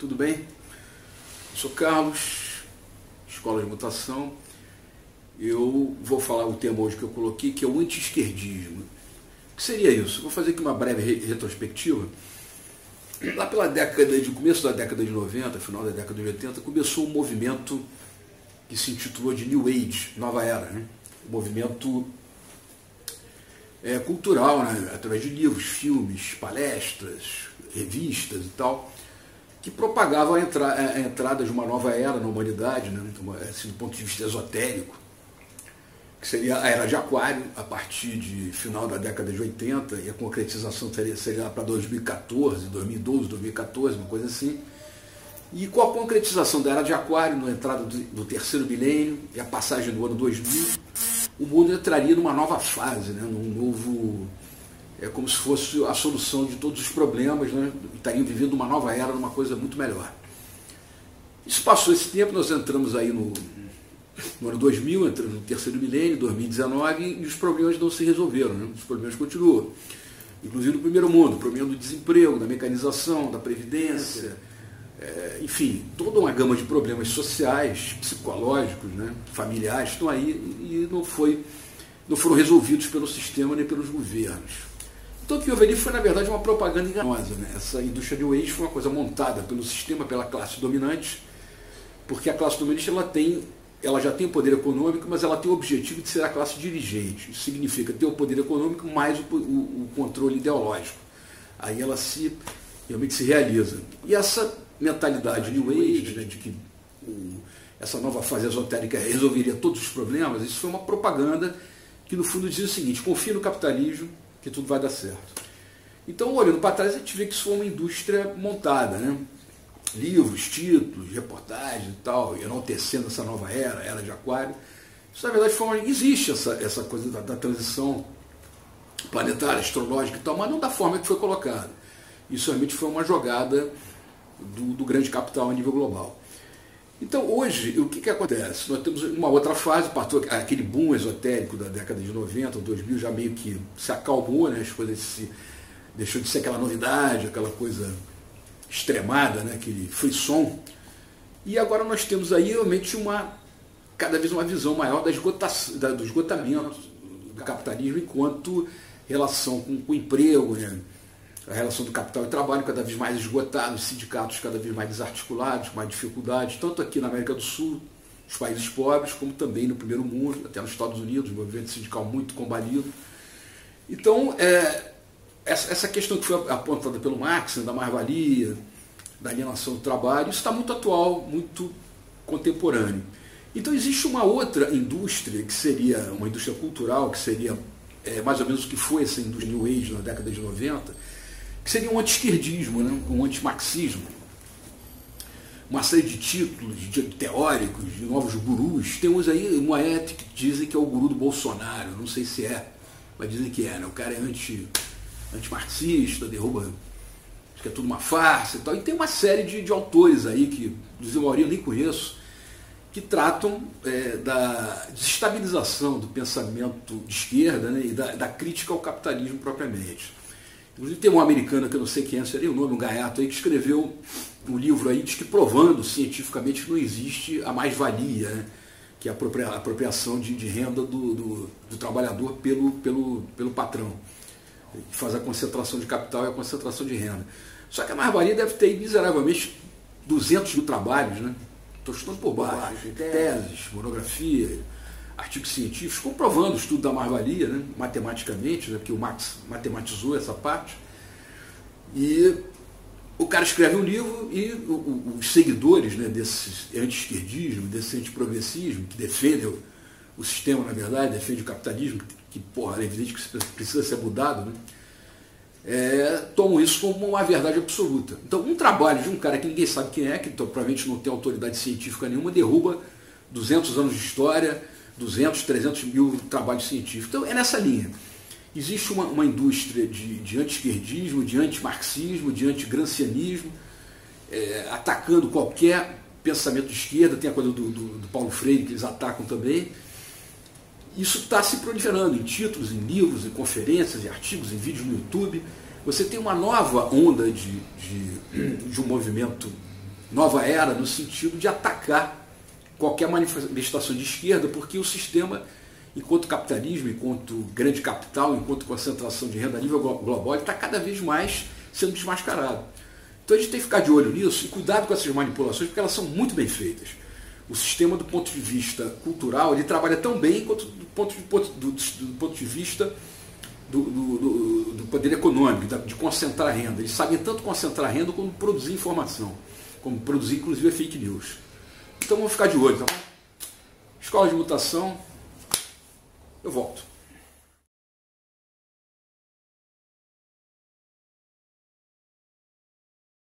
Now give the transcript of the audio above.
tudo bem? Eu sou Carlos, Escola de Mutação. Eu vou falar o tema hoje que eu coloquei, que é o anti-esquerdismo. O que seria isso? Vou fazer aqui uma breve retrospectiva. Lá pela começo da década de 90, final da década de 80, começou um movimento que se intitulou de New Age, Nova Era, né? Um movimento cultural, né? Através de livros, filmes, palestras, revistas e tal, que propagavam a entrada de uma nova era na humanidade, né? Assim, do ponto de vista esotérico, que seria a Era de Aquário, a partir de final da década de 80, e a concretização seria lá para 2014, 2012, 2014, uma coisa assim. E com a concretização da Era de Aquário, na entrada do terceiro milênio e a passagem do ano 2000, o mundo entraria numa nova fase, né? Num novo... É como se fosse a solução de todos os problemas, né? Estariam vivendo uma nova era, numa coisa muito melhor. Isso passou esse tempo, nós entramos aí no ano 2000, entramos no terceiro milênio, 2019, e os problemas não se resolveram, né? Os problemas continuam. Inclusive no primeiro mundo, o problema do desemprego, da mecanização, da previdência, enfim, toda uma gama de problemas sociais, psicológicos, né? Familiares, estão aí e não foram resolvidos pelo sistema nem pelos governos. Então o que houve ali foi, na verdade, uma propaganda enganosa, né? Essa indústria New Age foi uma coisa montada pelo sistema, pela classe dominante, porque a classe dominante ela já tem o poder econômico, mas ela tem o objetivo de ser a classe dirigente. Isso significa ter o poder econômico mais o controle ideológico. Aí ela realmente se realiza. E essa mentalidade New Age, né, de que essa nova fase esotérica resolveria todos os problemas, isso foi uma propaganda que no fundo dizia o seguinte: confia no capitalismo que tudo vai dar certo. Então, olhando para trás, a gente vê que isso foi uma indústria montada, né? Livros, títulos, reportagens e tal, enaltecendo essa nova era de Aquário. Isso, na verdade, existe essa coisa da transição planetária, astrológica e tal, mas não da forma que foi colocada. Isso realmente foi uma jogada do grande capital a nível global. Então, hoje, o que acontece? Nós temos uma outra fase, partiu aquele boom esotérico da década de 90, 2000, já meio que se acalmou, né? As coisas deixou de ser aquela novidade, aquela coisa extremada, né? Aquele frisson. E agora nós temos aí realmente cada vez uma visão maior do esgotamento do capitalismo enquanto relação com o emprego, né? A relação do capital e trabalho cada vez mais esgotada, os sindicatos cada vez mais desarticulados, com mais dificuldades, tanto aqui na América do Sul, os países pobres, como também no primeiro mundo, até nos Estados Unidos, um movimento sindical muito combalido. Então, essa questão que foi apontada pelo Marx, né, da mais-valia, da alienação do trabalho, isso está muito atual, muito contemporâneo. Então, existe uma outra indústria, que seria uma indústria cultural, que seria mais ou menos o que foi essa indústria New Age na década de 90, que seria um anti-esquerdismo, né? Um anti-marxismo. Uma série de títulos teóricos, de novos gurus. Tem uns aí, um que dizem que é o guru do Bolsonaro, não sei se é, mas dizem que é, né? O cara é anti-marxista, derruba, acho que é tudo uma farsa e tal. E tem uma série de autores aí, que a maioria eu nem conheço, que tratam da desestabilização do pensamento de esquerda, né? E da crítica ao capitalismo propriamente. Inclusive tem um americano, que eu não sei quem é, seria o nome, um gaiato aí, que escreveu um livro aí, diz que provando cientificamente que não existe a mais-valia, né? Que é a apropriação de renda do trabalhador pelo patrão, que faz a concentração de capital e a concentração de renda. Só que a mais-valia deve ter miseravelmente 200 mil trabalhos, né? Estou estudando por baixo, teses, monografia, artigos científicos, comprovando o estudo da mais-valia, né, matematicamente, né, porque o Marx matematizou essa parte. E o cara escreve um livro e os seguidores, né, desse anti-esquerdismo, desse antiprogressismo, que defendem o sistema, na verdade, defende o capitalismo, que é evidente que precisa ser mudado, né, tomam isso como uma verdade absoluta. Então, um trabalho de um cara que ninguém sabe quem é, que provavelmente não tem autoridade científica nenhuma, derruba 200 anos de história, 200, 300 mil trabalhos científicos. Então, é nessa linha. Existe uma indústria de anti-esquerdismo, de anti-marxismo, de anti-grancianismo, atacando qualquer pensamento de esquerda. Tem a coisa do Paulo Freire, que eles atacam também. Isso está se proliferando em títulos, em livros, em conferências, em artigos, em vídeos no YouTube. Você tem uma nova onda de um movimento nova era no sentido de atacar qualquer manifestação de esquerda, porque o sistema, enquanto capitalismo, enquanto grande capital, enquanto concentração de renda a nível global, está cada vez mais sendo desmascarado. Então a gente tem que ficar de olho nisso e cuidado com essas manipulações, porque elas são muito bem feitas. O sistema, do ponto de vista cultural, ele trabalha tão bem quanto do ponto de vista do poder econômico, de concentrar renda. Eles sabem tanto concentrar renda como produzir informação, como produzir inclusive fake news. Então vamos ficar de olho, tá bom? Escola de Mutação, eu volto.